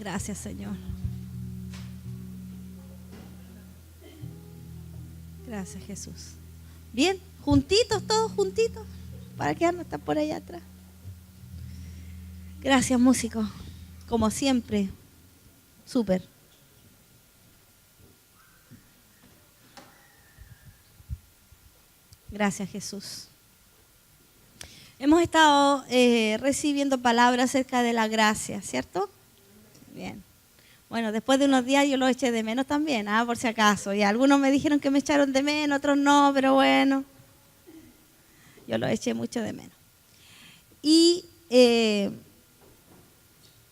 Gracias, Señor. Gracias, Jesús. Bien, juntitos, todos juntitos, para que no están por allá atrás. Gracias, músicos. Como siempre, súper. Gracias, Jesús. Hemos estado recibiendo palabras acerca de la gracia, ¿cierto? Bien. Bueno, después de unos días yo lo eché de menos también, por si acaso. Y algunos me dijeron que me echaron de menos, otros no, pero bueno. Yo lo eché mucho de menos. Y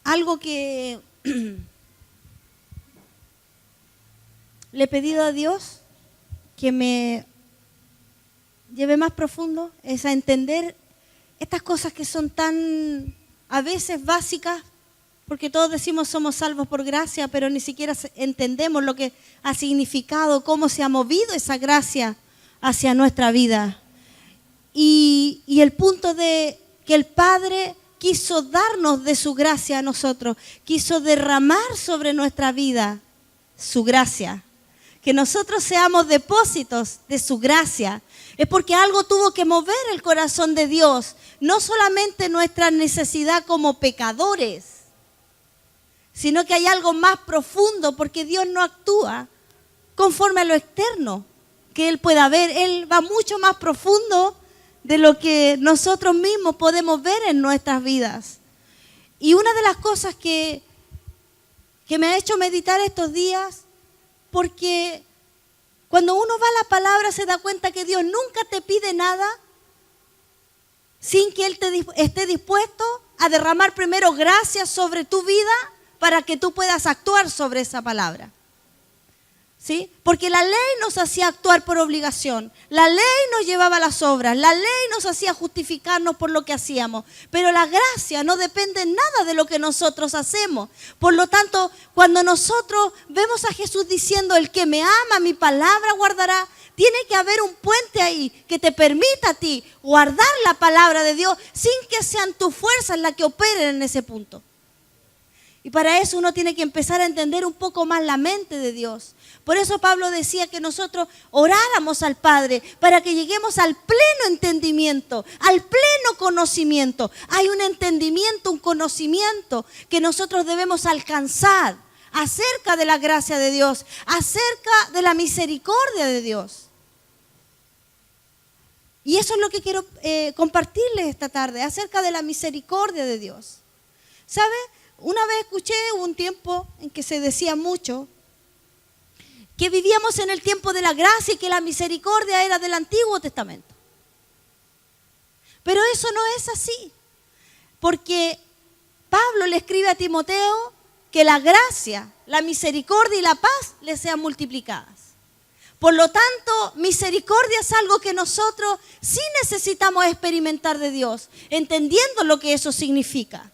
algo que le he pedido a Dios que me lleve más profundo es a entender estas cosas que son tan a veces básicas, porque todos decimos somos salvos por gracia, pero ni siquiera entendemos lo que ha significado, cómo se ha movido esa gracia hacia nuestra vida. Y el punto de que el Padre quiso darnos de su gracia a nosotros, quiso derramar sobre nuestra vida su gracia. Que nosotros seamos depósitos de su gracia. Es porque algo tuvo que mover el corazón de Dios. No solamente nuestra necesidad como pecadores, sino que hay algo más profundo, porque Dios no actúa conforme a lo externo que Él pueda ver. Él va mucho más profundo de lo que nosotros mismos podemos ver en nuestras vidas. Y una de las cosas que me ha hecho meditar estos días, porque cuando uno va a la palabra se da cuenta que Dios nunca te pide nada sin que Él esté dispuesto a derramar primero gracia sobre tu vida para que tú puedas actuar sobre esa palabra. ¿Sí? Porque la ley nos hacía actuar por obligación, la ley nos llevaba a las obras, la ley nos hacía justificarnos por lo que hacíamos, pero la gracia no depende en nada de lo que nosotros hacemos. Por lo tanto, cuando nosotros vemos a Jesús diciendo, el que me ama, mi palabra guardará, tiene que haber un puente ahí que te permita a ti guardar la palabra de Dios sin que sean tus fuerzas las que operen en ese punto. Y para eso uno tiene que empezar a entender un poco más la mente de Dios. Por eso Pablo decía que nosotros oráramos al Padre para que lleguemos al pleno entendimiento, al pleno conocimiento. Hay un entendimiento, un conocimiento que nosotros debemos alcanzar acerca de la gracia de Dios, acerca de la misericordia de Dios. Y eso es lo que quiero compartirles esta tarde, acerca de la misericordia de Dios. ¿Sabe? Una vez escuché, hubo un tiempo en que se decía mucho que vivíamos en el tiempo de la gracia y que la misericordia era del Antiguo Testamento. Pero eso no es así, porque Pablo le escribe a Timoteo que la gracia, la misericordia y la paz le sean multiplicadas. Por lo tanto, misericordia es algo que nosotros sí necesitamos experimentar de Dios, entendiendo lo que eso significa.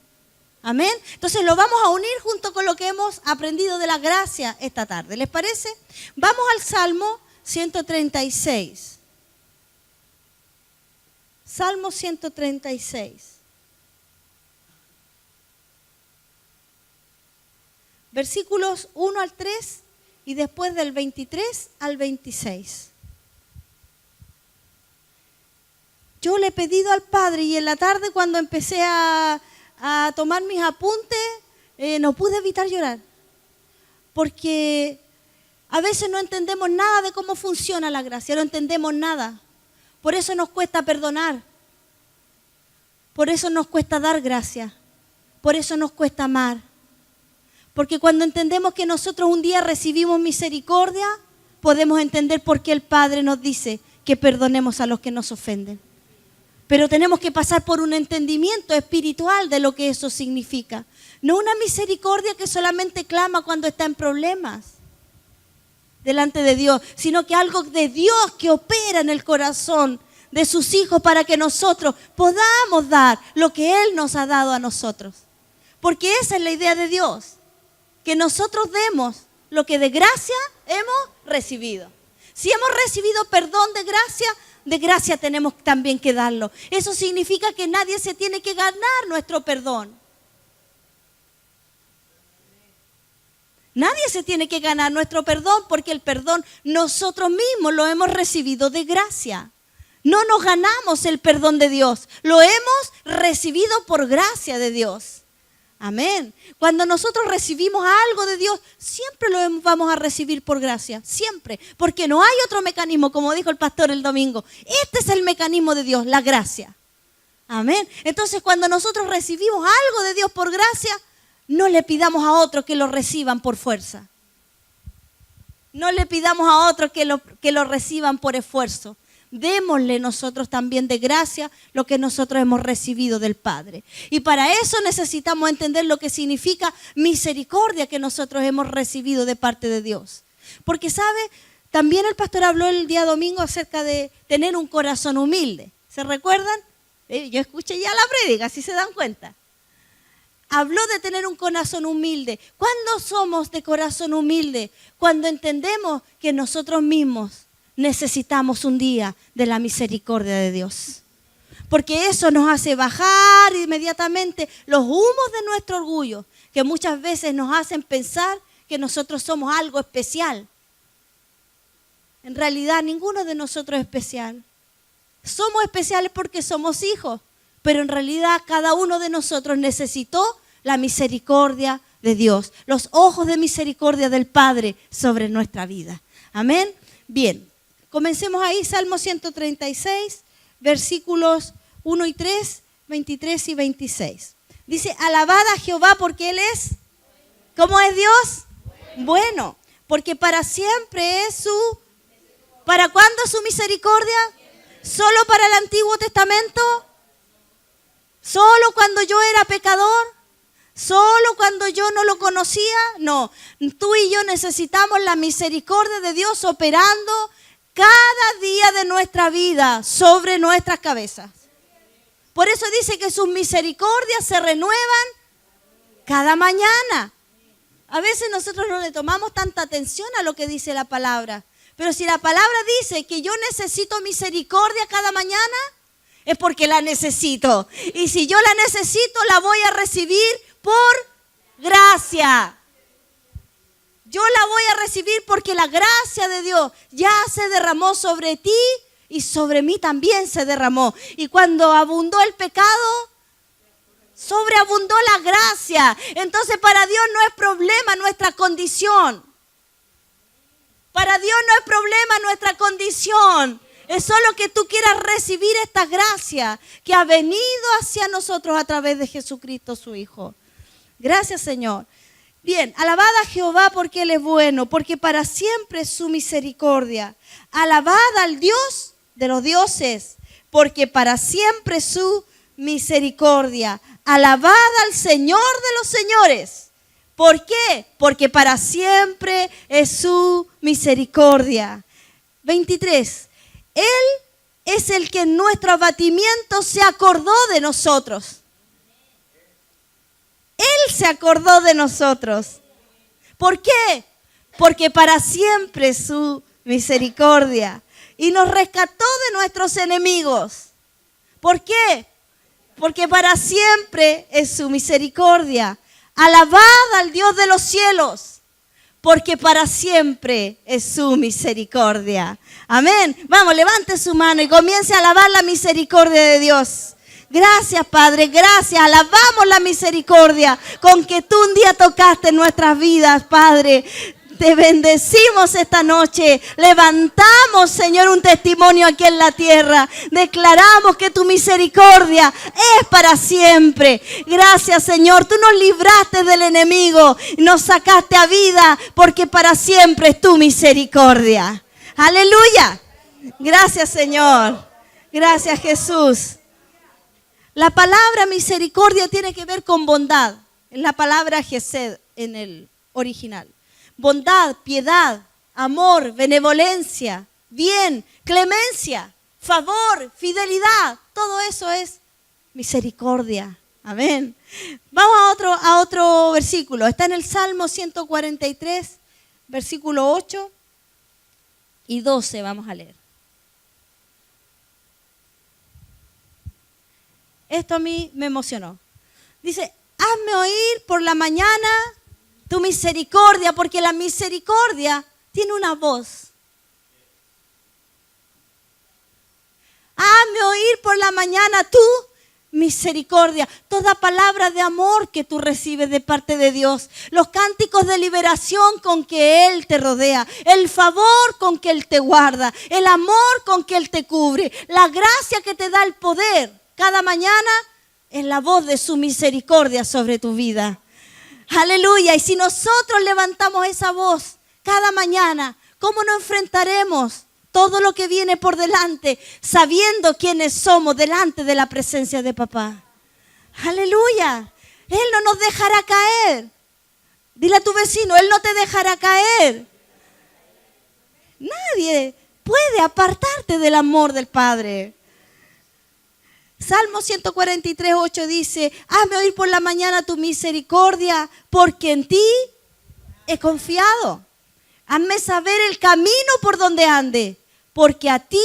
Amén. Entonces lo vamos a unir junto con lo que hemos aprendido de la gracia esta tarde. ¿Les parece? Vamos al Salmo 136. Salmo 136. Versículos 1 al 3 y después del 23 al 26. Yo le he pedido al Padre y en la tarde cuando empecé a tomar mis apuntes, no pude evitar llorar. Porque a veces no entendemos nada de cómo funciona la gracia, no entendemos nada. Por eso nos cuesta perdonar. Por eso nos cuesta dar gracia. Por eso nos cuesta amar. Porque cuando entendemos que nosotros un día recibimos misericordia, podemos entender por qué el Padre nos dice que perdonemos a los que nos ofenden. Pero tenemos que pasar por un entendimiento espiritual de lo que eso significa. No una misericordia que solamente clama cuando está en problemas delante de Dios, sino que algo de Dios que opera en el corazón de sus hijos para que nosotros podamos dar lo que Él nos ha dado a nosotros. Porque esa es la idea de Dios, que nosotros demos lo que de gracia hemos recibido. Si hemos recibido perdón de gracia tenemos también que darlo. Eso significa que nadie se tiene que ganar nuestro perdón. Nadie se tiene que ganar nuestro perdón, porque el perdón nosotros mismos lo hemos recibido de gracia. No nos ganamos el perdón de Dios, lo hemos recibido por gracia de Dios. Amén. Cuando nosotros recibimos algo de Dios, siempre lo vamos a recibir por gracia, siempre, porque no hay otro mecanismo, como dijo el pastor el domingo. Este es el mecanismo de Dios, la gracia. Amén. Entonces, cuando nosotros recibimos algo de Dios por gracia, no le pidamos a otros que lo reciban por fuerza. No le pidamos a otros que lo reciban por esfuerzo. Démosle nosotros también de gracia lo que nosotros hemos recibido del Padre. Y para eso necesitamos entender lo que significa misericordia que nosotros hemos recibido de parte de Dios. Porque, ¿sabe? También el pastor habló el día domingo acerca de tener un corazón humilde. ¿Se recuerdan? Yo escuché ya la prédica, si se dan cuenta. Habló de tener un corazón humilde. ¿Cuándo somos de corazón humilde? Cuando entendemos que nosotros mismos necesitamos un día de la misericordia de Dios. Porque eso nos hace bajar inmediatamente los humos de nuestro orgullo, que muchas veces nos hacen pensar que nosotros somos algo especial. En realidad, ninguno de nosotros es especial. Somos especiales porque somos hijos, pero en realidad cada uno de nosotros necesitó la misericordia de Dios, los ojos de misericordia del Padre sobre nuestra vida. Amén. Bien. Comencemos ahí, Salmo 136, versículos 1 y 3, 23 y 26. Dice, alabad a Jehová porque Él es, ¿cómo es Dios? Bueno, porque para siempre es su, ¿para cuándo es su misericordia? ¿Solo para el Antiguo Testamento? ¿Solo cuando yo era pecador? ¿Solo cuando yo no lo conocía? No, tú y yo necesitamos la misericordia de Dios operando cada día de nuestra vida sobre nuestras cabezas. Por eso dice que sus misericordias se renuevan cada mañana. A veces nosotros no le tomamos tanta atención a lo que dice la palabra. Pero si la palabra dice que yo necesito misericordia cada mañana, es porque la necesito. Y si yo la necesito, la voy a recibir por gracia. Yo la voy a recibir porque la gracia de Dios ya se derramó sobre ti y sobre mí también se derramó. Y cuando abundó el pecado, sobreabundó la gracia. Entonces para Dios no es problema nuestra condición. Para Dios no es problema nuestra condición. Es solo que tú quieras recibir esta gracia que ha venido hacia nosotros a través de Jesucristo su Hijo. Gracias, Señor. Bien, alabad a Jehová porque Él es bueno, porque para siempre es su misericordia. Alabad al Dios de los dioses, porque para siempre es su misericordia. Alabad al Señor de los señores. ¿Por qué? Porque para siempre es su misericordia. 23. Él es el que en nuestro abatimiento se acordó de nosotros. Él se acordó de nosotros. ¿Por qué? Porque para siempre es su misericordia. Y nos rescató de nuestros enemigos. ¿Por qué? Porque para siempre es su misericordia. Alabad al Dios de los cielos, porque para siempre es su misericordia. Amén. Vamos, levante su mano y comience a alabar la misericordia de Dios. Gracias, Padre, gracias. Alabamos la misericordia con que tú un día tocaste nuestras vidas, Padre. Te bendecimos esta noche. Levantamos, Señor, un testimonio aquí en la tierra. Declaramos que tu misericordia es para siempre. Gracias, Señor. Tú nos libraste del enemigo y nos sacaste a vida porque para siempre es tu misericordia. Aleluya. Gracias, Señor. Gracias, Jesús. La palabra misericordia tiene que ver con bondad. Es la palabra Gesed en el original. Bondad, piedad, amor, benevolencia, bien, clemencia, favor, fidelidad. Todo eso es misericordia. Amén. Vamos a otro versículo. Está en el Salmo 143, versículo 8 y 12. Vamos a leer. Esto a mí me emocionó. Dice, hazme oír por la mañana Tu misericordia, porque la misericordia tiene una voz. Hazme oír por la mañana tu misericordia. Toda palabra de amor que tú recibes de parte de Dios. Los cánticos de liberación con que Él te rodea. El favor con que Él te guarda. El amor con que Él te cubre. La gracia que te da el poder cada mañana es la voz de su misericordia sobre tu vida. Aleluya. Y si nosotros levantamos esa voz cada mañana, ¿cómo nos enfrentaremos todo lo que viene por delante, sabiendo quiénes somos delante de la presencia de papá? Aleluya. Él no nos dejará caer. Dile a tu vecino, Él no te dejará caer. Nadie puede apartarte del amor del Padre. Salmo 143, 8 dice, hazme oír por la mañana tu misericordia, porque en ti he confiado. Hazme saber el camino por donde ande, porque a ti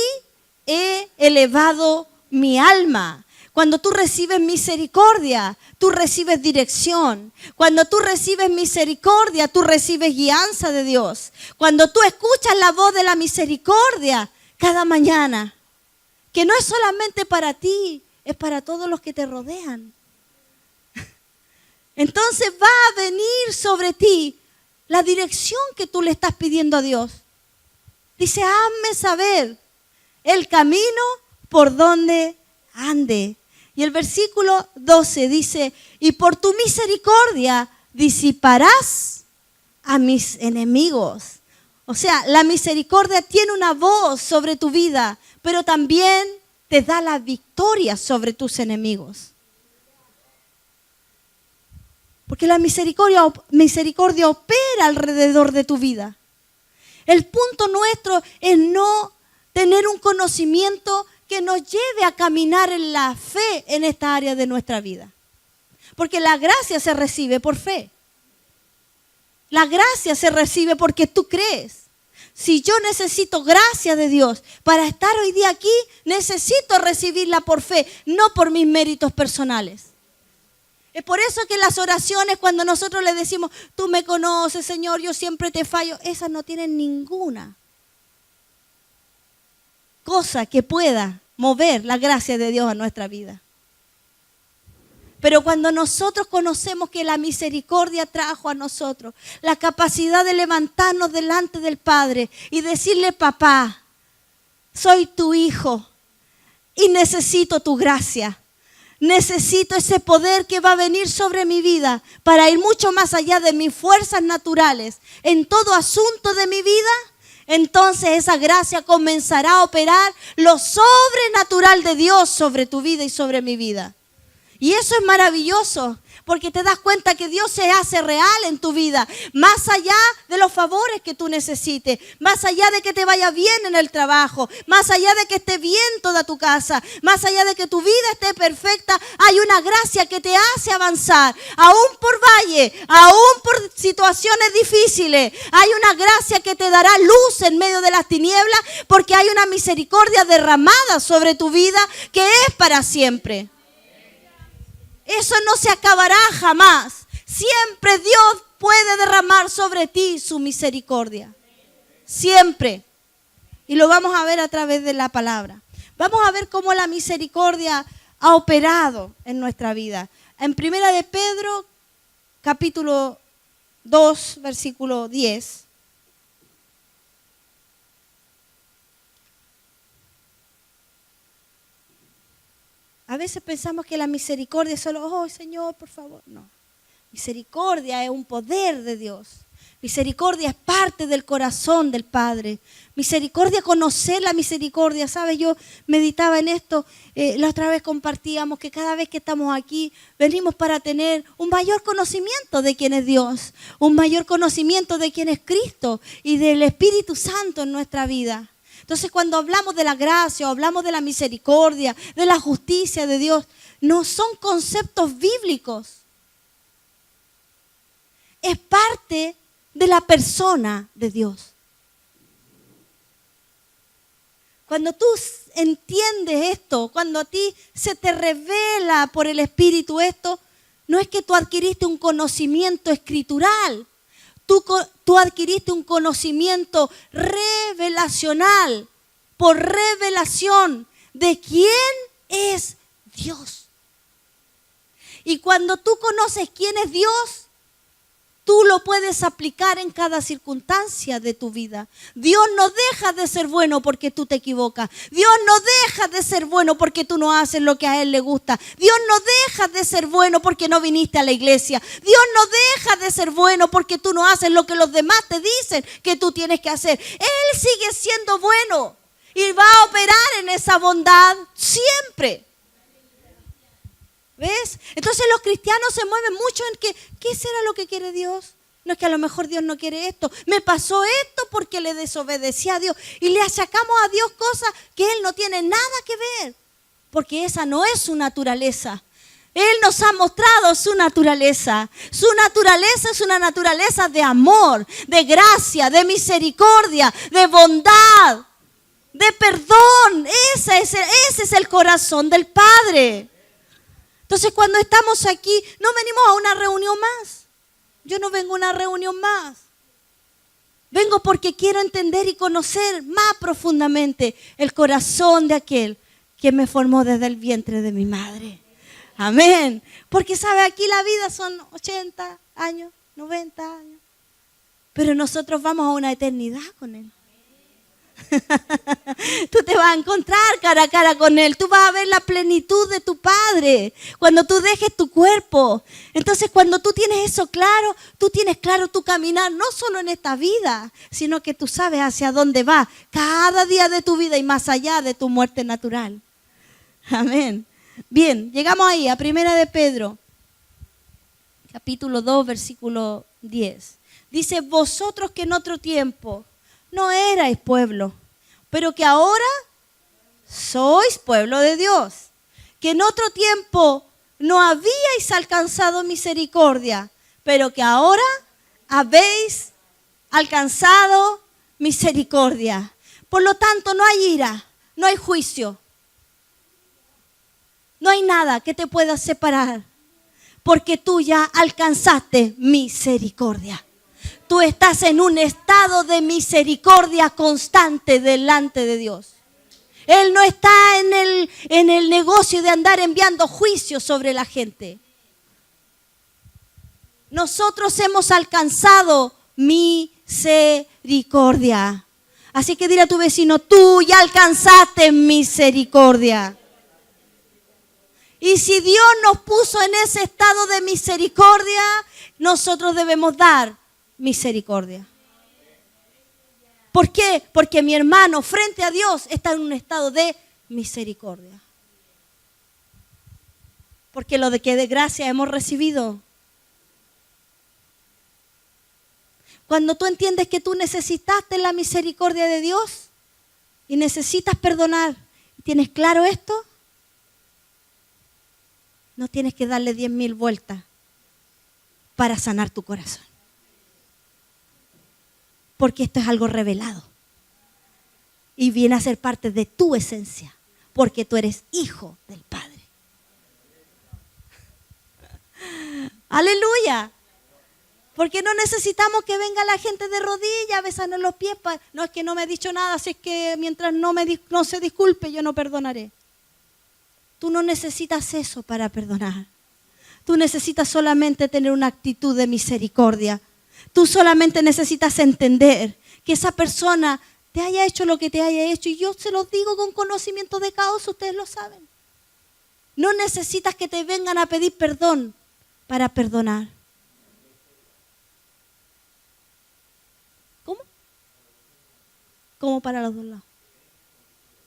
he elevado mi alma. Cuando tú recibes misericordia, tú recibes dirección. Cuando tú recibes misericordia, tú recibes guianza de Dios. Cuando tú escuchas la voz de la misericordia cada mañana, que no es solamente para ti, es para todos los que te rodean. Entonces va a venir sobre ti la dirección que tú le estás pidiendo a Dios. Dice, hazme saber el camino por donde ande. Y el versículo 12 dice, y por tu misericordia disiparás a mis enemigos. O sea, la misericordia tiene una voz sobre tu vida, pero también te da la victoria sobre tus enemigos. Porque la misericordia opera alrededor de tu vida. El punto nuestro es no tener un conocimiento que nos lleve a caminar en la fe en esta área de nuestra vida. Porque la gracia se recibe por fe. La gracia se recibe porque tú crees. Si yo necesito gracia de Dios para estar hoy día aquí, necesito recibirla por fe, no por mis méritos personales. Es por eso que las oraciones, cuando nosotros le decimos, tú me conoces, Señor, yo siempre te fallo, esas no tienen ninguna cosa que pueda mover la gracia de Dios a nuestra vida. Pero cuando nosotros conocemos que la misericordia trajo a nosotros la capacidad de levantarnos delante del Padre y decirle, papá, soy tu hijo y necesito tu gracia. Necesito ese poder que va a venir sobre mi vida para ir mucho más allá de mis fuerzas naturales en todo asunto de mi vida. Entonces esa gracia comenzará a operar lo sobrenatural de Dios sobre tu vida y sobre mi vida. Y eso es maravilloso, porque te das cuenta que Dios se hace real en tu vida, más allá de los favores que tú necesites, más allá de que te vaya bien en el trabajo, más allá de que esté bien toda tu casa, más allá de que tu vida esté perfecta, hay una gracia que te hace avanzar, aún por valle, aún por situaciones difíciles, hay una gracia que te dará luz en medio de las tinieblas, porque hay una misericordia derramada sobre tu vida que es para siempre. Eso no se acabará jamás. Siempre Dios puede derramar sobre ti su misericordia. Siempre. Y lo vamos a ver a través de la palabra. Vamos a ver cómo la misericordia ha operado en nuestra vida. En 1 de Pedro, capítulo 2, versículo 10. A veces pensamos que la misericordia es solo, oh Señor, por favor. No. Misericordia es un poder de Dios. Misericordia es parte del corazón del Padre. Misericordia, conocer la misericordia. ¿Sabes? Yo meditaba en esto. La otra vez compartíamos que cada vez que estamos aquí, venimos para tener un mayor conocimiento de quién es Dios. Un mayor conocimiento de quién es Cristo y del Espíritu Santo en nuestra vida. Entonces, cuando hablamos de la gracia, o hablamos de la misericordia, de la justicia de Dios, no son conceptos bíblicos. Es parte de la persona de Dios. Cuando tú entiendes esto, cuando a ti se te revela por el Espíritu esto, no es que tú adquiriste un conocimiento escritural Tú adquiriste un conocimiento revelacional, por revelación, de quién es Dios. Y cuando tú conoces quién es Dios, tú lo puedes aplicar en cada circunstancia de tu vida. Dios no deja de ser bueno porque tú te equivocas. Dios no deja de ser bueno porque tú no haces lo que a Él le gusta. Dios no deja de ser bueno porque no viniste a la iglesia. Dios no deja de ser bueno porque tú no haces lo que los demás te dicen que tú tienes que hacer. Él sigue siendo bueno y va a operar en esa bondad siempre. ¿Ves? Entonces los cristianos se mueven mucho en que, ¿qué será lo que quiere Dios? No, es que a lo mejor Dios no quiere esto. Me pasó esto porque le desobedecí a Dios. Y le achacamos a Dios cosas que Él no tiene nada que ver. Porque esa no es su naturaleza. Él nos ha mostrado su naturaleza. Su naturaleza es una naturaleza de amor, de gracia, de misericordia, de bondad, de perdón. Ese es el corazón del Padre. Entonces cuando estamos aquí, no venimos a una reunión más. Yo no vengo a una reunión más. Vengo porque quiero entender y conocer más profundamente el corazón de aquel que me formó desde el vientre de mi madre. Amén. Porque sabe, aquí la vida son 80 años, 90 años. Pero nosotros vamos a una eternidad con Él. Tú te vas a encontrar cara a cara con Él. Tú vas a ver la plenitud de tu Padre cuando tú dejes tu cuerpo. Entonces cuando tú tienes eso claro, tú tienes claro tu caminar, no solo en esta vida, sino que tú sabes hacia dónde vas cada día de tu vida y más allá de tu muerte natural. Amén. Bien, llegamos ahí a 1 de Pedro, capítulo 2, versículo 10. Dice, vosotros que en otro tiempo no erais pueblo, pero que ahora sois pueblo de Dios. Que en otro tiempo no habíais alcanzado misericordia, pero que ahora habéis alcanzado misericordia. Por lo tanto, no hay ira, no hay juicio. No hay nada que te pueda separar, porque tú ya alcanzaste misericordia. Tú estás en un estado de misericordia constante delante de Dios. Él no está en el negocio de andar enviando juicios sobre la gente. Nosotros hemos alcanzado misericordia. Así que dile a tu vecino, tú ya alcanzaste misericordia. Y si Dios nos puso en ese estado de misericordia, nosotros debemos dar misericordia. ¿Por qué? Porque mi hermano frente a Dios está en un estado de misericordia. Porque lo de que de gracia hemos recibido. Cuando tú entiendes que tú necesitaste la misericordia de Dios y necesitas perdonar, ¿tienes claro esto? No tienes que darle 10,000 vueltas para sanar tu corazón. Porque esto es algo revelado. Y viene a ser parte de tu esencia. Porque tú eres hijo del Padre. Aleluya. Porque no necesitamos que venga la gente de rodillas a besarnos los pies. No es que no me ha dicho nada, así es que mientras no se disculpe, yo no perdonaré. Tú no necesitas eso para perdonar. Tú necesitas solamente tener una actitud de misericordia. Tú solamente necesitas entender que esa persona te haya hecho lo que te haya hecho. Y yo se los digo con conocimiento de causa, ustedes lo saben. No necesitas que te vengan a pedir perdón para perdonar. ¿Cómo? ¿Cómo para los dos lados?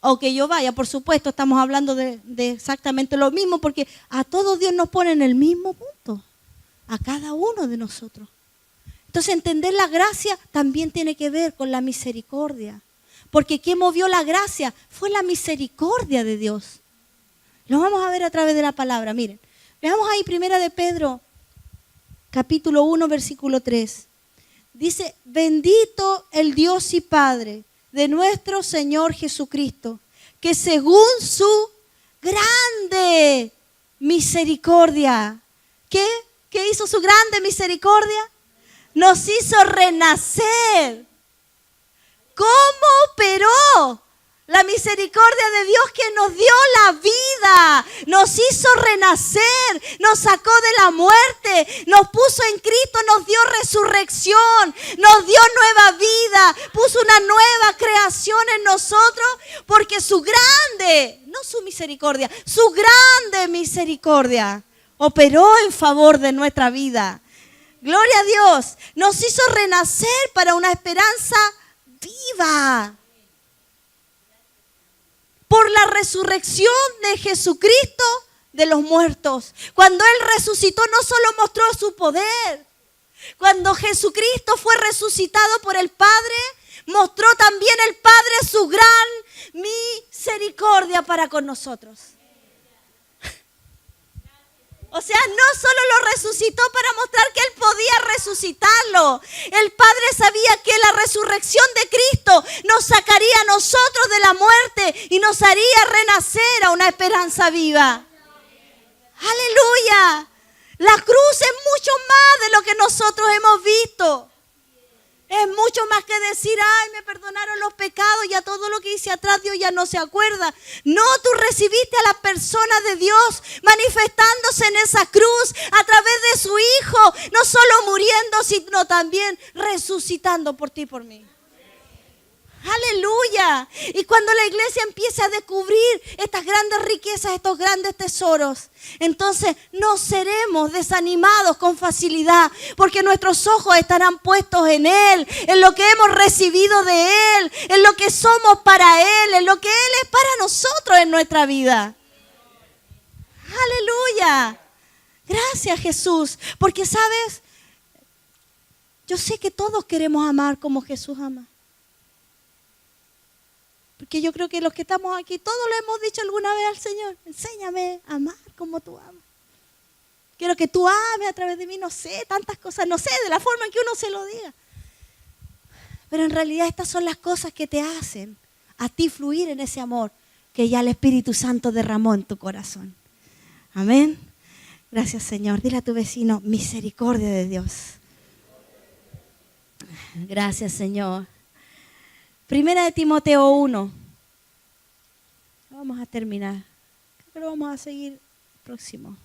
O que yo vaya, por supuesto, estamos hablando de exactamente lo mismo, porque a todos Dios nos pone en el mismo punto, a cada uno de nosotros. Entonces entender la gracia también tiene que ver con la misericordia, porque ¿qué movió la gracia? Fue la misericordia de Dios. Lo vamos a ver a través de la palabra, miren. Veamos ahí 1 de Pedro, capítulo 1, versículo 3. Dice, bendito el Dios y Padre de nuestro Señor Jesucristo, que según su grande misericordia, ¿qué hizo su grande misericordia? Nos hizo renacer. ¿Cómo operó la misericordia de Dios que nos dio la vida? Nos hizo renacer, nos sacó de la muerte, nos puso en Cristo, nos dio resurrección, nos dio nueva vida, puso una nueva creación en nosotros, porque su grande, no su misericordia, su grande misericordia operó en favor de nuestra vida. Gloria a Dios, nos hizo renacer para una esperanza viva. Por la resurrección de Jesucristo de los muertos. Cuando Él resucitó, no solo mostró su poder. Cuando Jesucristo fue resucitado por el Padre, mostró también el Padre su gran misericordia para con nosotros. O sea, no solo lo resucitó para mostrar que Él podía resucitarlo. El Padre sabía que la resurrección de Cristo nos sacaría a nosotros de la muerte y nos haría renacer a una esperanza viva. ¡Aleluya! La cruz es mucho más de lo que nosotros hemos visto. Es mucho más que decir, ay, me perdonaron los pecados, ya todo lo que hice atrás Dios ya no se acuerda. No, tú recibiste a la persona de Dios manifestándose en esa cruz a través de su Hijo, no solo muriendo, sino también resucitando por ti y por mí. ¡Aleluya! Y cuando la iglesia empiece a descubrir estas grandes riquezas, estos grandes tesoros, entonces no seremos desanimados con facilidad, porque nuestros ojos estarán puestos en Él, en lo que hemos recibido de Él, en lo que somos para Él, en lo que Él es para nosotros en nuestra vida. ¡Aleluya! Gracias, Jesús, porque sabes, yo sé que todos queremos amar como Jesús ama. Porque yo creo que los que estamos aquí, todos le hemos dicho alguna vez al Señor, enséñame a amar como tú amas. Quiero que tú ames a través de mí, no sé, tantas cosas, no sé, de la forma en que uno se lo diga. Pero en realidad estas son las cosas que te hacen a ti fluir en ese amor que ya el Espíritu Santo derramó en tu corazón. Amén. Gracias, Señor. Dile a tu vecino, misericordia de Dios. Gracias, Señor. Primera de Timoteo 1. Vamos a terminar. Creo que lo vamos a seguir próximo.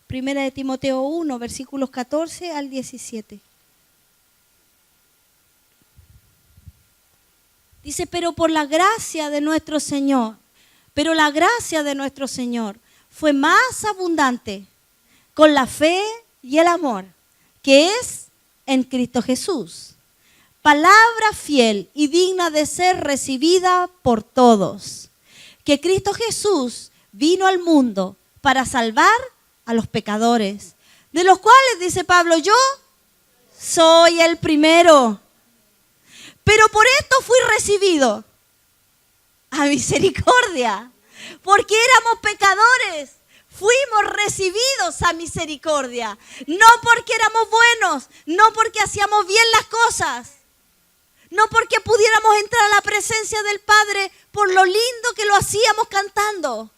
Primera de Timoteo 1, versículos 14 al 17. Dice, pero la gracia de nuestro Señor fue más abundante con la fe y el amor que es en Cristo Jesús. Palabra fiel y digna de ser recibida por todos, que Cristo Jesús vino al mundo para salvar a los pecadores, de los cuales, dice Pablo, yo soy el primero. Pero por esto fui recibido a misericordia, porque éramos pecadores. Fuimos recibidos a misericordia, no porque éramos buenos, no porque hacíamos bien las cosas, no porque pudiéramos entrar a la presencia del Padre por lo lindo que lo hacíamos cantando.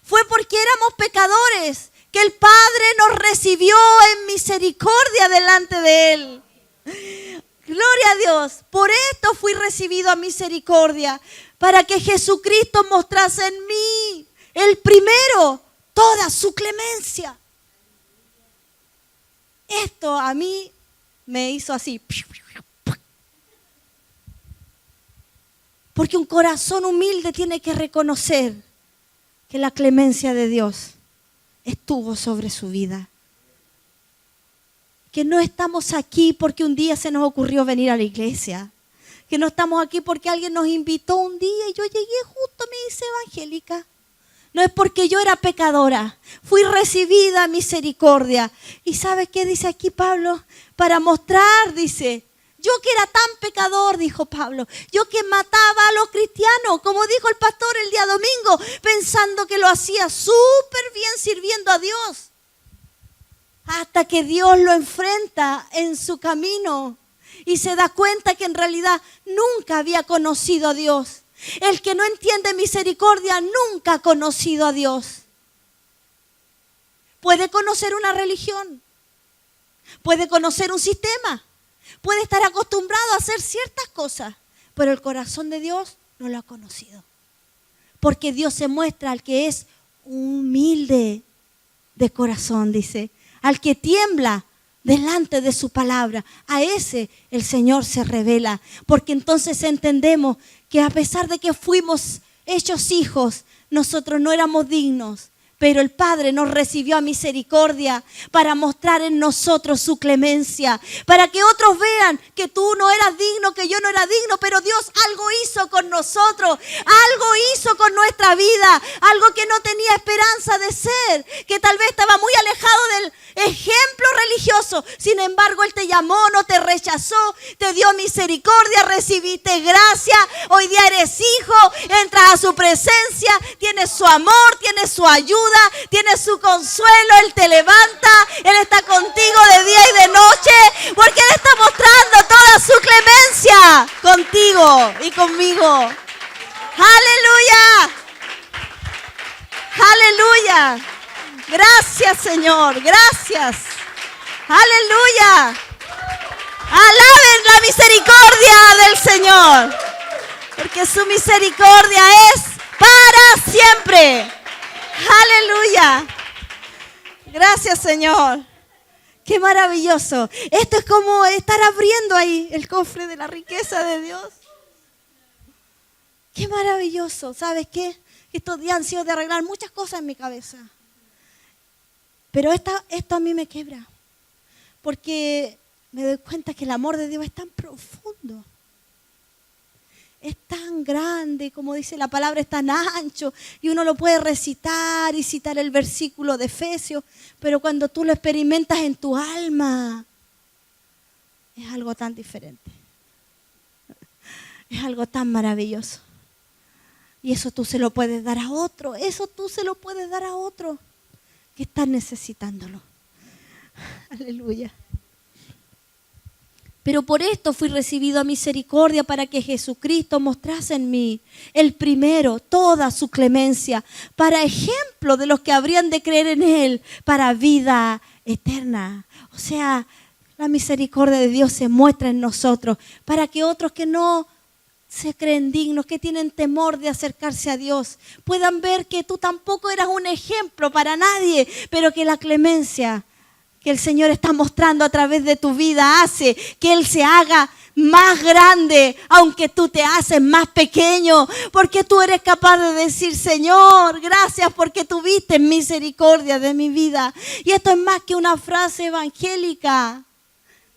Fue porque éramos pecadores que el Padre nos recibió en misericordia delante de Él. Gloria a Dios. Por esto fui recibido a misericordia, para que Jesucristo mostrase en mí, el primero, toda su clemencia. Esto a mí me hizo así. Porque un corazón humilde tiene que reconocer que la clemencia de Dios estuvo sobre su vida. Que no estamos aquí porque un día se nos ocurrió venir a la iglesia. Que no estamos aquí porque alguien nos invitó un día y yo llegué justo, me hice evangélica. No es porque yo era pecadora. Fui recibida a misericordia. ¿Y sabes qué dice aquí Pablo? Para mostrar, dice, yo que era tan pecador, dijo Pablo, yo que mataba a los cristianos, como dijo el pastor el día domingo, pensando que lo hacía súper bien sirviendo a Dios. Hasta que Dios lo enfrenta en su camino y se da cuenta que en realidad nunca había conocido a Dios. El que no entiende misericordia nunca ha conocido a Dios. Puede conocer una religión, puede conocer un sistema, Puede estar acostumbrado a hacer ciertas cosas, pero el corazón de Dios no lo ha conocido. Porque Dios se muestra al que es humilde de corazón, dice. Al que tiembla delante de su palabra. A ese el Señor se revela. Porque entonces entendemos que a pesar de que fuimos hechos hijos, nosotros no éramos dignos. Pero el Padre nos recibió a misericordia para mostrar en nosotros su clemencia. Para que otros vean que tú no eras digno, que yo no era digno, pero Dios algo hizo con nosotros. Algo hizo con nuestra vida. Algo que no tenía esperanza de ser. Que tal vez estaba muy alejado del ejemplo religioso. Sin embargo, Él te llamó, no te rechazó, te dio misericordia, recibiste gracia. Hoy día eres hijo, entras a su presencia, tienes su amor, tienes su ayuda. Tienes su consuelo, Él te levanta, Él está contigo de día y de noche, porque Él está mostrando toda su clemencia contigo y conmigo. ¡Aleluya! ¡Aleluya! Gracias, Señor, gracias. ¡Aleluya! Alaben la misericordia del Señor, porque su misericordia es para siempre. ¡Aleluya! Gracias, Señor. ¡Qué maravilloso! Esto es como estar abriendo ahí el cofre de la riqueza de Dios. ¡Qué maravilloso! ¿Sabes qué? Estos días han sido de arreglar muchas cosas en mi cabeza. Pero esto a mí me quebra. Porque me doy cuenta que el amor de Dios es tan profundo. Es tan grande, como dice la palabra, es tan ancho y uno lo puede recitar y citar el versículo de Efesios, pero cuando tú lo experimentas en tu alma, es algo tan diferente. Es algo tan maravilloso. Y eso tú se lo puedes dar a otro, eso tú se lo puedes dar a otro que está necesitándolo. Aleluya. Pero por esto fui recibido a misericordia para que Jesucristo mostrase en mí, el primero, toda su clemencia, para ejemplo de los que habrían de creer en Él, para vida eterna. O sea, la misericordia de Dios se muestra en nosotros, para que otros que no se creen dignos, que tienen temor de acercarse a Dios, puedan ver que tú tampoco eras un ejemplo para nadie, pero que la clemencia que el Señor está mostrando a través de tu vida hace que Él se haga más grande, aunque tú te haces más pequeño, porque tú eres capaz de decir: Señor, gracias porque tuviste misericordia de mi vida. Y esto es más que una frase evangélica.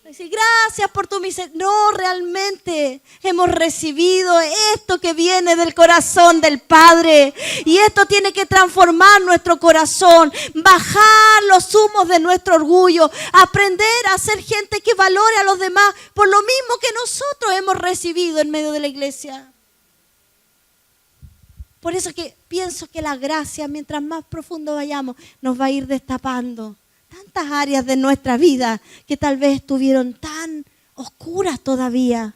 Decir gracias por tu misericordia. No, realmente hemos recibido esto que viene del corazón del Padre. Y esto tiene que transformar nuestro corazón, bajar los humos de nuestro orgullo, aprender a ser gente que valore a los demás por lo mismo que nosotros hemos recibido en medio de la iglesia. Por eso que pienso que la gracia, mientras más profundo vayamos, nos va a ir destapando tantas áreas de nuestra vida que tal vez estuvieron tan oscuras todavía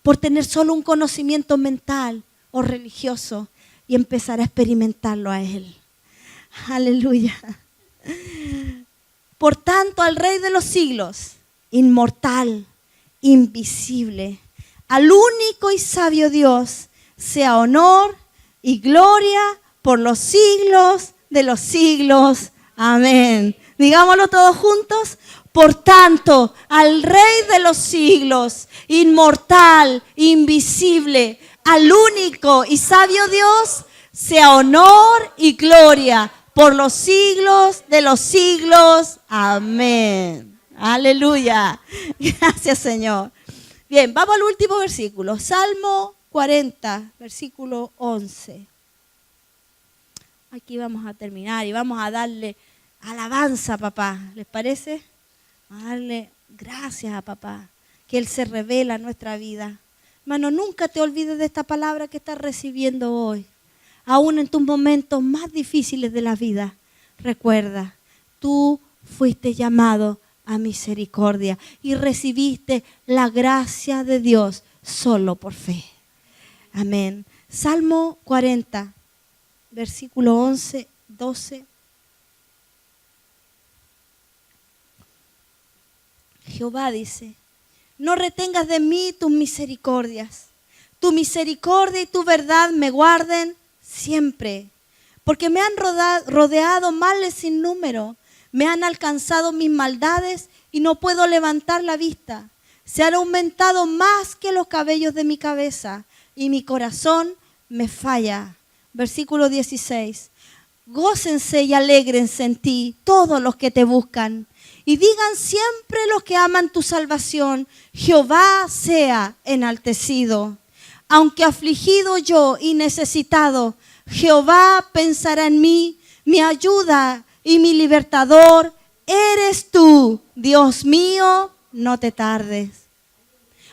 por tener solo un conocimiento mental o religioso y empezar a experimentarlo a Él. Aleluya. Por tanto, al Rey de los siglos, inmortal, invisible, al único y sabio Dios, sea honor y gloria por los siglos de los siglos. Amén. Digámoslo todos juntos. Por tanto, al Rey de los siglos, inmortal, invisible, al único y sabio Dios, sea honor y gloria por los siglos de los siglos. Amén. Aleluya. Gracias, Señor. Bien, vamos al último versículo. Salmo 40, versículo 11. Aquí vamos a terminar y vamos a darle alabanza a papá. ¿Les parece? A darle gracias a papá, que Él se revela en nuestra vida. Hermano, nunca te olvides de esta palabra que estás recibiendo hoy. Aún en tus momentos más difíciles de la vida, recuerda, tú fuiste llamado a misericordia y recibiste la gracia de Dios solo por fe. Amén. Salmo 40, versículo 11, 12. Jehová dice: no retengas de mí tus misericordias. Tu misericordia y tu verdad me guarden siempre. Porque me han rodeado males sin número. Me han alcanzado mis maldades y no puedo levantar la vista. Se han aumentado más que los cabellos de mi cabeza y mi corazón me falla. Versículo 16. Gócense y alégrense en ti todos los que te buscan. Y digan siempre los que aman tu salvación, Jehová sea enaltecido. Aunque afligido yo y necesitado, Jehová pensará en mí, mi ayuda y mi libertador eres tú. Dios mío, no te tardes.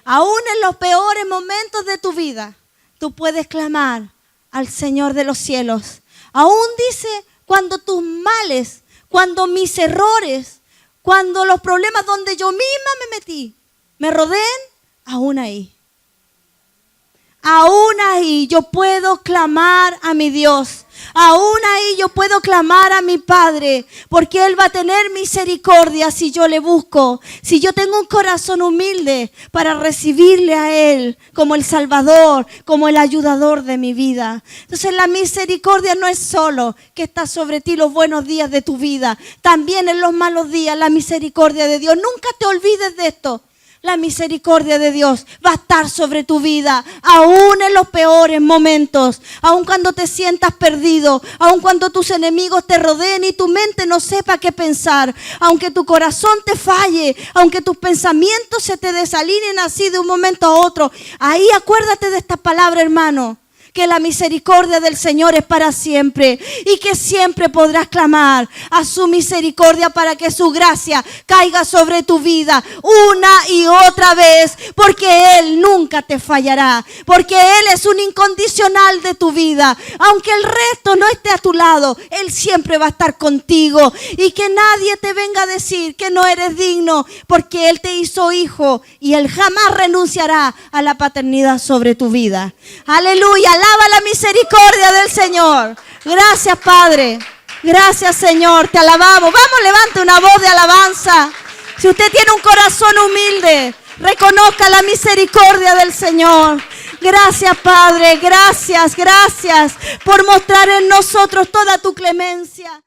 Aún en los peores momentos de tu vida, tú puedes clamar al Señor de los cielos. Aún dice, cuando tus males, cuando mis errores, cuando los problemas donde yo misma me metí, me rodeen, aún ahí. Aún ahí yo puedo clamar a mi Dios. Aún ahí yo puedo clamar a mi Padre, porque Él va a tener misericordia si yo le busco. Si yo tengo un corazón humilde para recibirle a Él como el Salvador, como el ayudador de mi vida. Entonces la misericordia no es solo que está sobre ti los buenos días de tu vida. También en los malos días la misericordia de Dios. Nunca te olvides de esto. La misericordia de Dios va a estar sobre tu vida, aún en los peores momentos, aún cuando te sientas perdido, aún cuando tus enemigos te rodeen y tu mente no sepa qué pensar, aunque tu corazón te falle, aunque tus pensamientos se te desalineen así de un momento a otro. Ahí acuérdate de esta palabra, hermano. Que la misericordia del Señor es para siempre y que siempre podrás clamar a su misericordia para que su gracia caiga sobre tu vida una y otra vez, porque Él nunca te fallará, porque Él es un incondicional de tu vida. Aunque el resto no esté a tu lado, Él siempre va a estar contigo, y que nadie te venga a decir que no eres digno, porque Él te hizo hijo y Él jamás renunciará a la paternidad sobre tu vida. Aleluya. Alaba la misericordia del Señor. Gracias, Padre. Gracias, Señor. Te alabamos. Vamos, levante una voz de alabanza. Si usted tiene un corazón humilde, reconozca la misericordia del Señor. Gracias, Padre. Gracias por mostrar en nosotros toda tu clemencia.